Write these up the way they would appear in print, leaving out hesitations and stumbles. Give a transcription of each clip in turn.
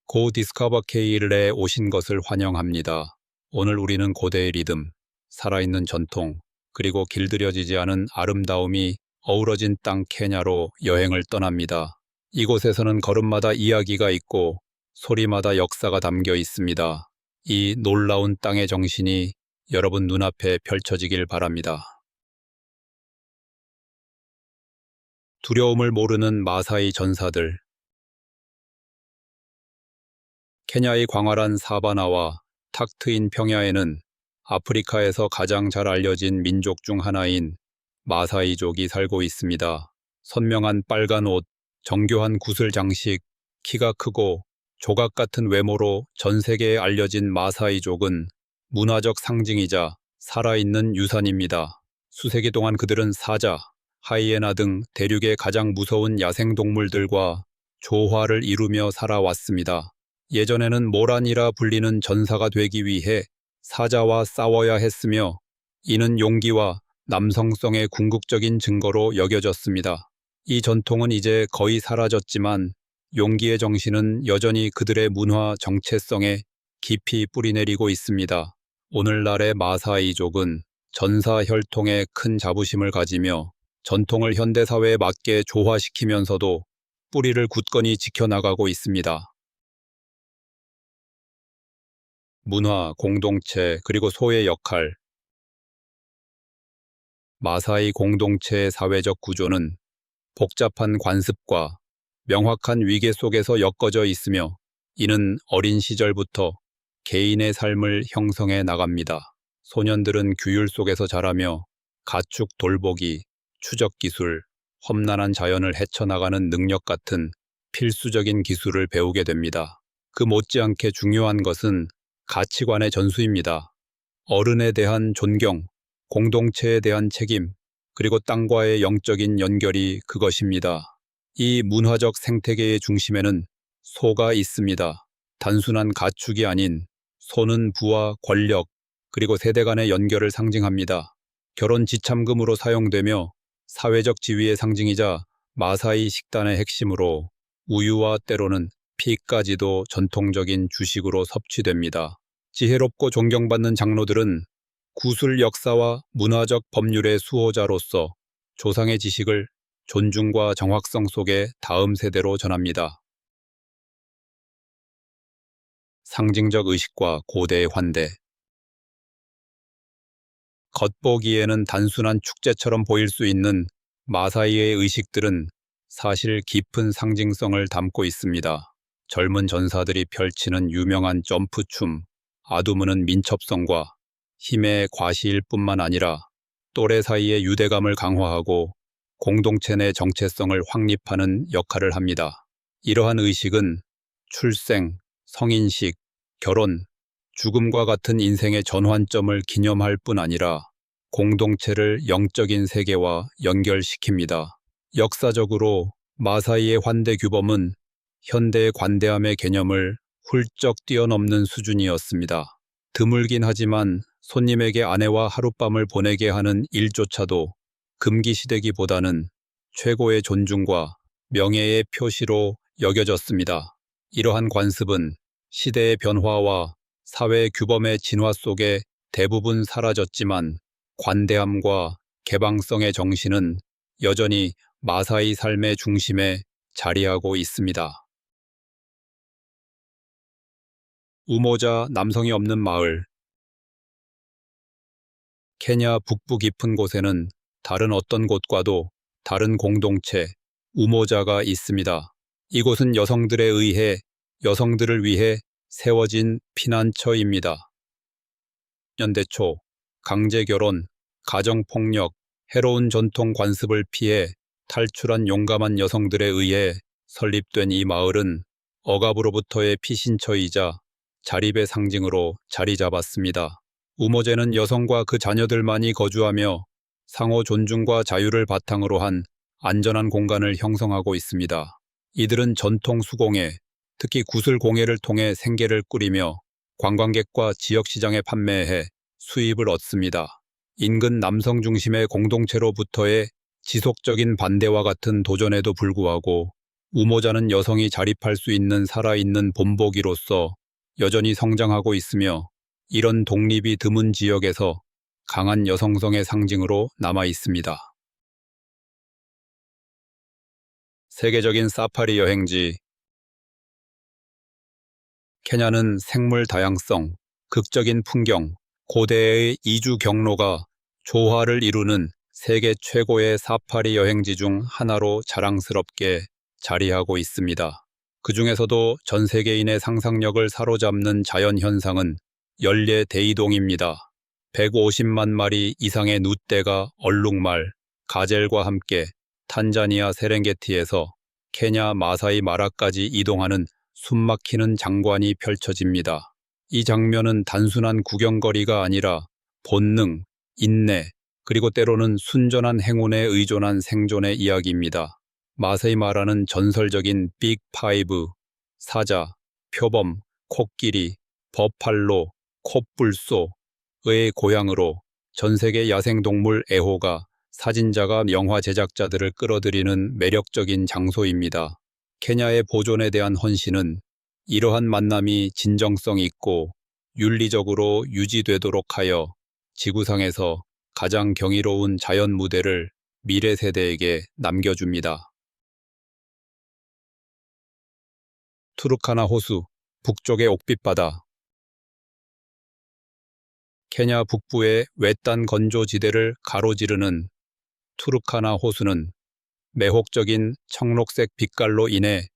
고 디스커버 K일에 오신 것을 환영합니다. 오늘 우리는 고대의 리듬, 살아있는 전통, 그리고 길들여지지 않은 아름다움이 어우러진 땅 케냐로 여행을 떠납니다. 이곳에서는 걸음마다 이야기가 있고 소리마다 역사가 담겨 있습니다. 이 놀라운 땅의 정신이 여러분 눈앞에 펼쳐지길 바랍니다. 두려움을 모르는 마사이 전사들. 케냐의 광활한 사바나와 탁 트인 평야에는 아프리카에서 가장 잘 알려진 민족 중 하나인 마사이족이 살고 있습니다. 선명한 빨간 옷, 정교한 구슬 장식, 키가 크고 조각 같은 외모로 전 세계에 알려진 마사이족은 문화적 상징이자 살아있는 유산입니다. 수세기 동안 그들은 사자, 하이에나 등 대륙의 가장 무서운 야생동물들과 조화를 이루며 살아왔습니다. 예전에는 모란이라 불리는 전사가 되기 위해 사자와 싸워야 했으며 이는 용기와 남성성의 궁극적인 증거로 여겨졌습니다. 이 전통은 이제 거의 사라졌지만 용기의 정신은 여전히 그들의 문화 정체성에 깊이 뿌리내리고 있습니다. 오늘날의 마사이족은 전사 혈통에 큰 자부심을 가지며 전통을 현대사회에 맞게 조화시키면서도 뿌리를 굳건히 지켜나가고 있습니다. 문화, 공동체, 그리고 소의 역할. 마사이 공동체의 사회적 구조는 복잡한 관습과 명확한 위계 속에서 엮어져 있으며 이는 어린 시절부터 개인의 삶을 형성해 나갑니다. 소년들은 규율 속에서 자라며 가축 돌보기, 추적 기술, 험난한 자연을 헤쳐나가는 능력 같은 필수적인 기술을 배우게 됩니다. 그 못지않게 중요한 것은 가치관의 전수입니다. 어른에 대한 존경, 공동체에 대한 책임, 그리고 땅과의 영적인 연결이 그것입니다. 이 문화적 생태계의 중심에는 소가 있습니다. 단순한 가축이 아닌 소는 부와 권력, 그리고 세대 간의 연결을 상징합니다. 결혼 지참금으로 사용되며 사회적 지위의 상징이자 마사이 식단의 핵심으로 우유와 때로는 피까지도 전통적인 주식으로 섭취됩니다. 지혜롭고 존경받는 장로들은 구술 역사와 문화적 법률의 수호자로서 조상의 지식을 존중과 정확성 속에 다음 세대로 전합니다. 상징적 의식과 고대의 환대. 겉보기에는 단순한 축제처럼 보일 수 있는 마사이의 의식들은 사실 깊은 상징성을 담고 있습니다. 젊은 전사들이 펼치는 유명한 점프춤, 아두무는 민첩성과 힘의 과시일 뿐만 아니라 또래 사이의 유대감을 강화하고 공동체 내 정체성을 확립하는 역할을 합니다. 이러한 의식은 출생, 성인식, 결혼, 죽음과 같은 인생의 전환점을 기념할 뿐 아니라 공동체를 영적인 세계와 연결시킵니다. 역사적으로 마사이의 환대 규범은 현대의 관대함의 개념을 훌쩍 뛰어넘는 수준이었습니다. 드물긴 하지만 손님에게 아내와 하룻밤을 보내게 하는 일조차도 금기시되기보다는 최고의 존중과 명예의 표시로 여겨졌습니다. 이러한 관습은 시대의 변화와 사회 규범의 진화 속에 대부분 사라졌지만 관대함과 개방성의 정신은 여전히 마사이 삶의 중심에 자리하고 있습니다. 우모자 남성이 없는 마을. 케냐 북부 깊은 곳에는 다른 어떤 곳과도 다른 공동체, 우모자가 있습니다. 이곳은 여성들을 위해 세워진 피난처입니다. 년대 초, 강제결혼, 가정폭력, 해로운 전통 관습을 피해 탈출한 용감한 여성들에 의해 설립된 이 마을은 억압으로부터의 피신처이자 자립의 상징으로 자리 잡았습니다. 우모제는 여성과 그 자녀들만이 거주하며 상호 존중과 자유를 바탕으로 한 안전한 공간을 형성하고 있습니다. 이들은 전통 수공예, 특히 구슬 공예를 통해 생계를 꾸리며 관광객과 지역시장에 판매해 수입을 얻습니다. 인근 남성 중심의 공동체로부터의 지속적인 반대와 같은 도전에도 불구하고 우모자는 여성이 자립할 수 있는 살아있는 본보기로서 여전히 성장하고 있으며 이런 독립이 드문 지역에서 강한 여성성의 상징으로 남아 있습니다. 세계적인 사파리 여행지. 케냐는 생물 다양성, 극적인 풍경, 고대의 이주 경로가 조화를 이루는 세계 최고의 사파리 여행지 중 하나로 자랑스럽게 자리하고 있습니다. 그 중에서도 전 세계인의 상상력을 사로잡는 자연현상은 연례 대이동입니다. 150만 마리 이상의 누떼가 얼룩말, 가젤과 함께 탄자니아 세렝게티에서 케냐 마사이 마라까지 이동하는 숨막히는 장관이 펼쳐집니다. 이 장면은 단순한 구경거리가 아니라 본능, 인내, 그리고 때로는 순전한 행운에 의존한 생존의 이야기입니다. 마사이 마라는 전설적인 빅 파이브, 사자, 표범, 코끼리, 버팔로, 콧불소의 고향으로 전 세계 야생동물 애호가, 사진자가 영화 제작자들을 끌어들이는 매력적인 장소입니다. 케냐의 보존에 대한 헌신은 이러한 만남이 진정성 있고 윤리적으로 유지되도록 하여 지구상에서 가장 경이로운 자연 무대를 미래 세대에게 남겨줍니다. 투르카나 호수, 북쪽의 옥빛바다. 케냐 북부의 외딴 건조지대를 가로지르는 투르카나 호수는 매혹적인 청록색 빛깔로 인해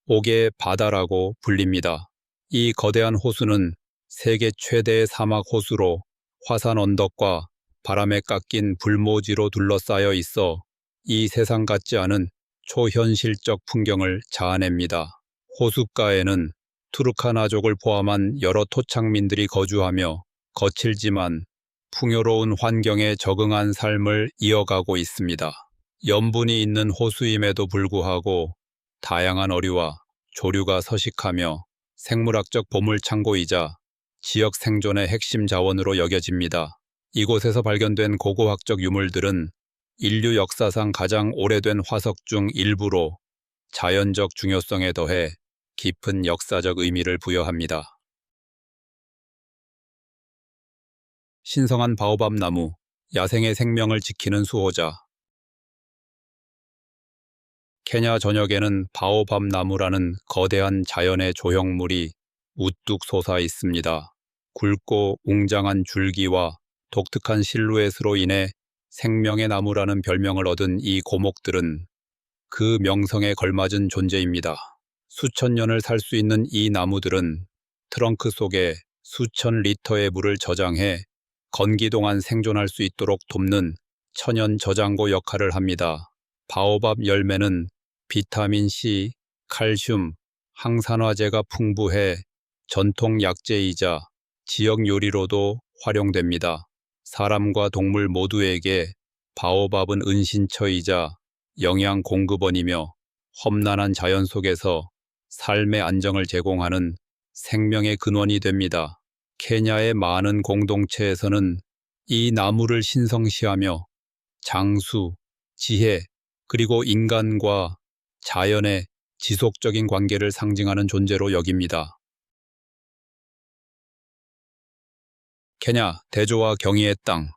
옥의 바다라고 불립니다. 이 거대한 호수는 세계 최대의 사막 호수로 화산 언덕과 바람에 깎인 불모지로 둘러싸여 있어 이 세상 같지 않은 초현실적 풍경을 자아냅니다. 호숫가에는 투르카나족을 포함한 여러 토착민들이 거주하며 거칠지만 풍요로운 환경에 적응한 삶을 이어가고 있습니다. 염분이 있는 호수임에도 불구하고 다양한 어류와 조류가 서식하며 생물학적 보물창고이자 지역 생존의 핵심 자원으로 여겨집니다. 이곳에서 발견된 고고학적 유물들은 인류 역사상 가장 오래된 화석 중 일부로 자연적 중요성에 더해 깊은 역사적 의미를 부여합니다. 신성한 바오밥 나무, 야생의 생명을 지키는 수호자. 케냐 전역에는 바오밥 나무라는 거대한 자연의 조형물이 우뚝 솟아 있습니다. 굵고 웅장한 줄기와 독특한 실루엣으로 인해 생명의 나무라는 별명을 얻은 이 고목들은 그 명성에 걸맞은 존재입니다. 수천 년을 살 수 있는 이 나무들은 트렁크 속에 수천 리터의 물을 저장해 건기 동안 생존할 수 있도록 돕는 천연 저장고 역할을 합니다. 바오밥 열매는 비타민C, 칼슘, 항산화제가 풍부해 전통 약재이자 지역 요리로도 활용됩니다. 사람과 동물 모두에게 바오밥은 은신처이자 영양 공급원이며 험난한 자연 속에서 삶의 안정을 제공하는 생명의 근원이 됩니다. 케냐의 많은 공동체에서는 이 나무를 신성시하며 장수, 지혜, 그리고 인간과 자연의 지속적인 관계를 상징하는 존재로 여깁니다. 케냐, 대조와 경의의 땅.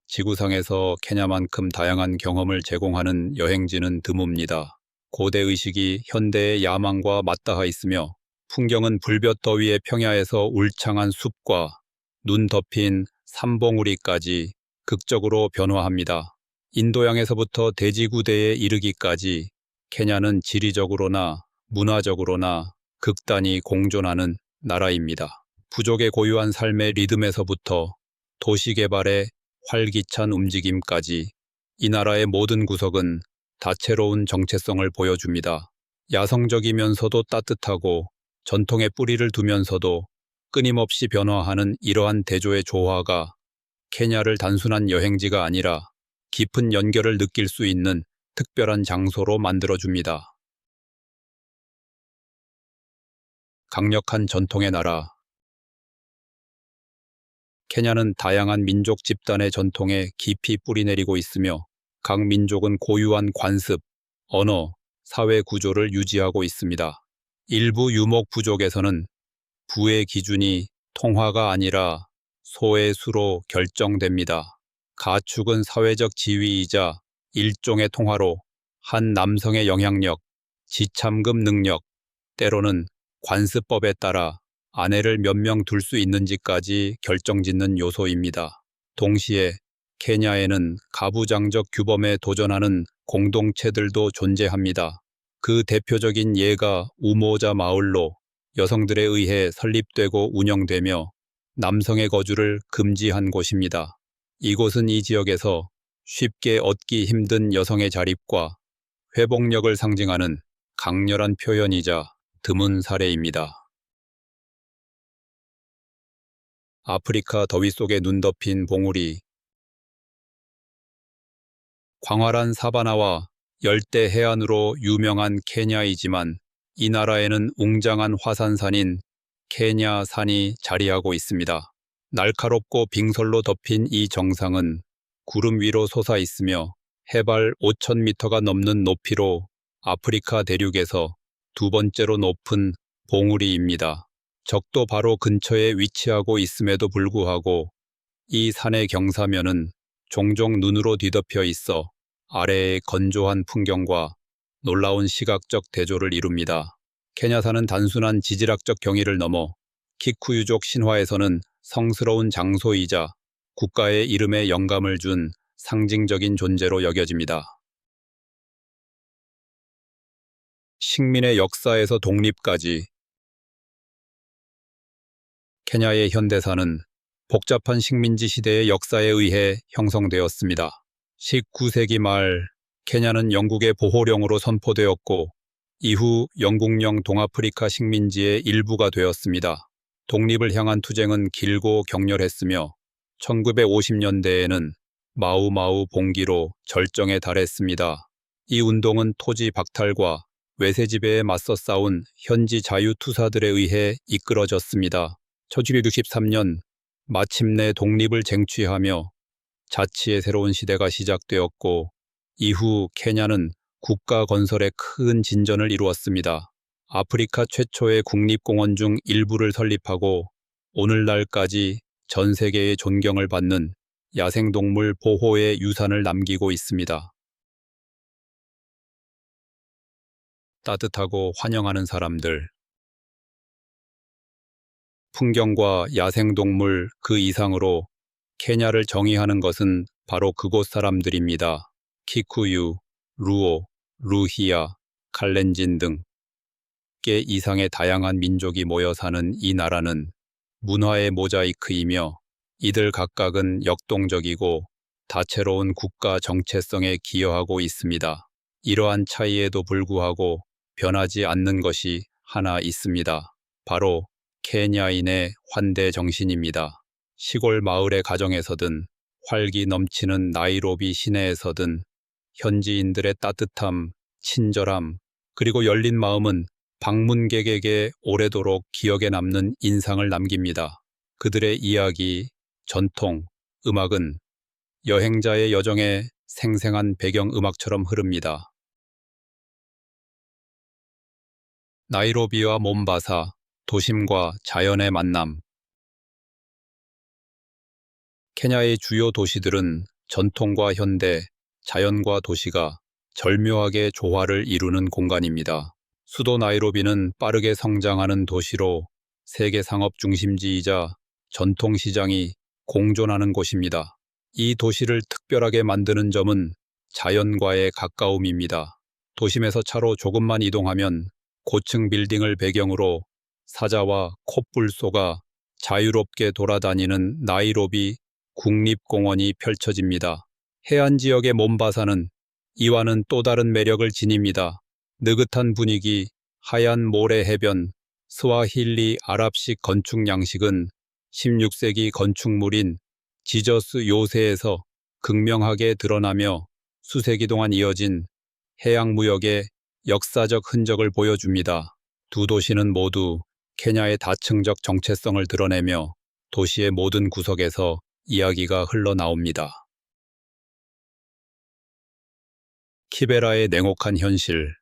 지구상에서 케냐만큼 다양한 경험을 제공하는 여행지는 드뭅니다. 고대의식이 현대의 야망과 맞닿아 있으며 풍경은 불볕 더위의 평야에서 울창한 숲과 눈 덮인 삼봉우리까지 극적으로 변화합니다. 인도양에서부터 대지구대에 이르기까지 케냐는 지리적으로나 문화적으로나 극단이 공존하는 나라입니다. 부족의 고유한 삶의 리듬에서부터 도시개발의 활기찬 움직임까지 이 나라의 모든 구석은 다채로운 정체성을 보여줍니다. 야성적이면서도 따뜻하고 전통의 뿌리를 두면서도 끊임없이 변화하는 이러한 대조의 조화가 케냐를 단순한 여행지가 아니라 깊은 연결을 느낄 수 있는 특별한 장소로 만들어줍니다. 강력한 전통의 나라. 케냐는 다양한 민족 집단의 전통에 깊이 뿌리내리고 있으며 각 민족은 고유한 관습, 언어, 사회 구조를 유지하고 있습니다. 일부 유목 부족에서는 부의 기준이 통화가 아니라 소의 수로 결정됩니다. 가축은 사회적 지위이자 일종의 통화로 한 남성의 영향력, 지참금 능력, 때로는 관습법에 따라 아내를 몇 명 둘 수 있는지까지 결정짓는 요소입니다. 동시에 케냐에는 가부장적 규범에 도전하는 공동체들도 존재합니다. 그 대표적인 예가 우모자 마을로 여성들에 의해 설립되고 운영되며 남성의 거주를 금지한 곳입니다. 이곳은 이 지역에서 쉽게 얻기 힘든 여성의 자립과 회복력을 상징하는 강렬한 표현이자 드문 사례입니다. 아프리카 더위 속에 눈 덮인 봉우리. 광활한 사바나와 열대 해안으로 유명한 케냐이지만 이 나라에는 웅장한 화산산인 케냐산이 자리하고 있습니다. 날카롭고 빙설로 덮인 이 정상은 구름 위로 솟아 있으며 해발 5,000m가 넘는 높이로 아프리카 대륙에서 두 번째로 높은 봉우리입니다. 적도 바로 근처에 위치하고 있음에도 불구하고 이 산의 경사면은 종종 눈으로 뒤덮여 있어 아래의 건조한 풍경과 놀라운 시각적 대조를 이룹니다. 케냐산은 단순한 지질학적 경이를 넘어 키쿠유족 신화에서는 성스러운 장소이자 국가의 이름에 영감을 준 상징적인 존재로 여겨집니다. 식민의 역사에서 독립까지. 케냐의 현대사는 복잡한 식민지 시대의 역사에 의해 형성되었습니다. 19세기 말 케냐는 영국의 보호령으로 선포되었고 이후 영국령 동아프리카 식민지의 일부가 되었습니다. 독립을 향한 투쟁은 길고 격렬했으며 1950년대에는 마우마우 봉기로 절정에 달했습니다. 이 운동은 토지 박탈과 외세 지배에 맞서 싸운 현지 자유투사들에 의해 이끌어졌습니다. 1963년 마침내 독립을 쟁취하며 자치의 새로운 시대가 시작되었고 이후 케냐는 국가 건설에 큰 진전을 이루었습니다. 아프리카 최초의 국립공원 중 일부를 설립하고 오늘날까지 전 세계의 존경을 받는 야생동물 보호의 유산을 남기고 있습니다. 따뜻하고 환영하는 사람들. 풍경과 야생동물 그 이상으로 케냐를 정의하는 것은 바로 그곳 사람들입니다. 키쿠유, 루오, 루히야, 칼렌진 등 개 이상의 다양한 민족이 모여 사는 이 나라는 문화의 모자이크이며 이들 각각은 역동적이고 다채로운 국가 정체성에 기여하고 있습니다. 이러한 차이에도 불구하고 변하지 않는 것이 하나 있습니다. 바로 케냐인의 환대 정신입니다. 시골 마을의 가정에서든 활기 넘치는 나이로비 시내에서든 현지인들의 따뜻함, 친절함, 그리고 열린 마음은 방문객에게 오래도록 기억에 남는 인상을 남깁니다. 그들의 이야기, 전통, 음악은 여행자의 여정에 생생한 배경음악처럼 흐릅니다. 나이로비와 몬바사, 도심과 자연의 만남. 케냐의 주요 도시들은 전통과 현대, 자연과 도시가 절묘하게 조화를 이루는 공간입니다. 수도 나이로비는 빠르게 성장하는 도시로 세계 상업 중심지이자 전통시장이 공존하는 곳입니다. 이 도시를 특별하게 만드는 점은 자연과의 가까움입니다. 도심에서 차로 조금만 이동하면 고층 빌딩을 배경으로 사자와 콧불소가 자유롭게 돌아다니는 나이로비 국립공원이 펼쳐집니다. 해안 지역의 몬바사는 이와는 또 다른 매력을 지닙니다. 느긋한 분위기, 하얀 모래 해변, 스와힐리 아랍식 건축 양식은 16세기 건축물인 지저스 요새에서 극명하게 드러나며 수세기 동안 이어진 해양무역의 역사적 흔적을 보여줍니다. 두 도시는 모두 케냐의 다층적 정체성을 드러내며 도시의 모든 구석에서 이야기가 흘러나옵니다. 키베라의 냉혹한 현실.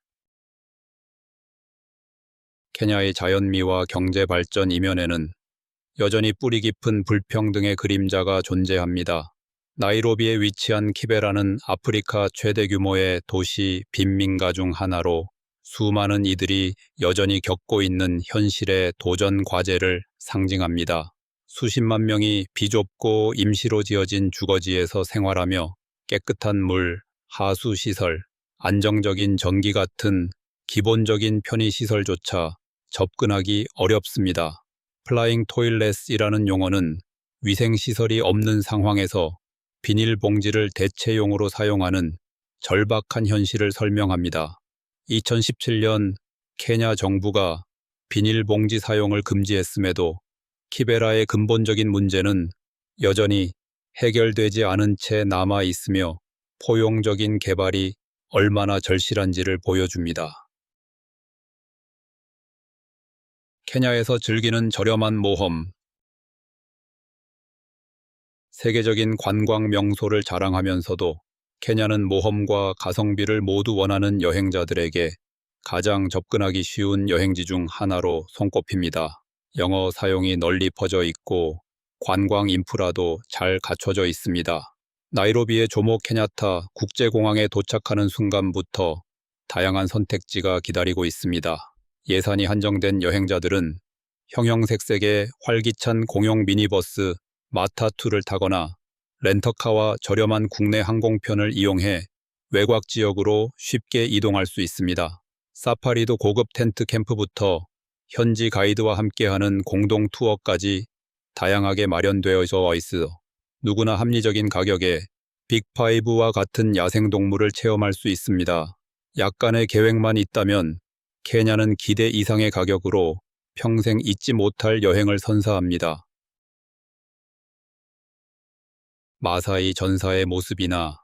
케냐의 자연미와 경제 발전 이면에는 여전히 뿌리 깊은 불평등의 그림자가 존재합니다. 나이로비에 위치한 키베라는 아프리카 최대 규모의 도시 빈민가 중 하나로 수많은 이들이 여전히 겪고 있는 현실의 도전 과제를 상징합니다. 수십만 명이 비좁고 임시로 지어진 주거지에서 생활하며 깨끗한 물, 하수시설, 안정적인 전기 같은 기본적인 편의시설조차 접근하기 어렵습니다. 플라잉 토일렛이라는 용어는 위생시설이 없는 상황에서 비닐봉지를 대체용으로 사용하는 절박한 현실을 설명합니다. 2017년 케냐 정부가 비닐봉지 사용을 금지했음에도 키베라의 근본적인 문제는 여전히 해결되지 않은 채 남아 있으며 포용적인 개발이 얼마나 절실한지를 보여줍니다. 케냐에서 즐기는 저렴한 모험. 세계적인 관광 명소를 자랑하면서도 케냐는 모험과 가성비를 모두 원하는 여행자들에게 가장 접근하기 쉬운 여행지 중 하나로 손꼽힙니다. 영어 사용이 널리 퍼져 있고 관광 인프라도 잘 갖춰져 있습니다. 나이로비의 조모 케냐타 국제공항에 도착하는 순간부터 다양한 선택지가 기다리고 있습니다. 예산이 한정된 여행자들은 형형색색의 활기찬 공용 미니버스 마타투를 타거나 렌터카와 저렴한 국내 항공편을 이용해 외곽 지역으로 쉽게 이동할 수 있습니다. 사파리도 고급 텐트 캠프부터 현지 가이드와 함께하는 공동 투어까지 다양하게 마련되어져 있어 누구나 합리적인 가격에 빅5와 같은 야생동물을 체험할 수 있습니다. 약간의 계획만 있다면 케냐는 기대 이상의 가격으로 평생 잊지 못할 여행을 선사합니다. 마사이 전사의 모습이나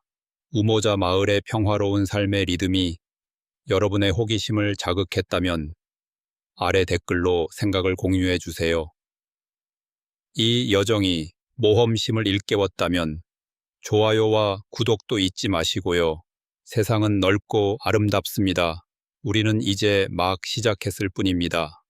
우모자 마을의 평화로운 삶의 리듬이 여러분의 호기심을 자극했다면 아래 댓글로 생각을 공유해 주세요. 이 여정이 모험심을 일깨웠다면 좋아요와 구독도 잊지 마시고요. 세상은 넓고 아름답습니다. 우리는 이제 막 시작했을 뿐입니다.